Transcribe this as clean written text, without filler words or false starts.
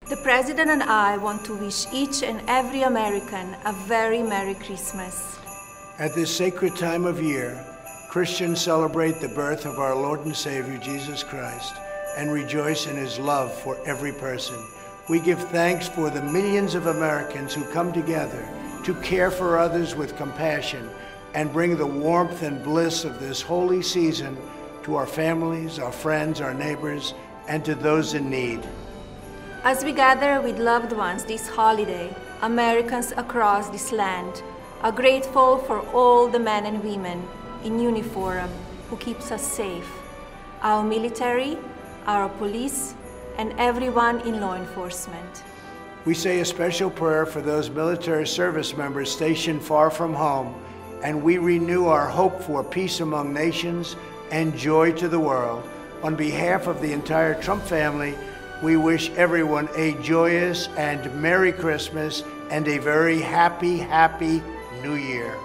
The President and I want to wish each and every American a very Merry Christmas. At this sacred time of year, Christians celebrate the birth of our Lord and Savior, Jesus Christ, and rejoice in His love for every person. We give thanks for the millions of Americans who come together to care for others with compassion and bring the warmth and bliss of this holy season to our families, our friends, our neighbors, and to those in need. As we gather with loved ones this holiday, Americans across this land are grateful for all the men and women in uniform who keeps us safe, our military, our police, and everyone in law enforcement. We say a special prayer for those military service members stationed far from home, and we renew our hope for peace among nations and joy to the world. On behalf of the entire Trump family, we wish everyone a joyous and Merry Christmas and a very happy, happy New Year.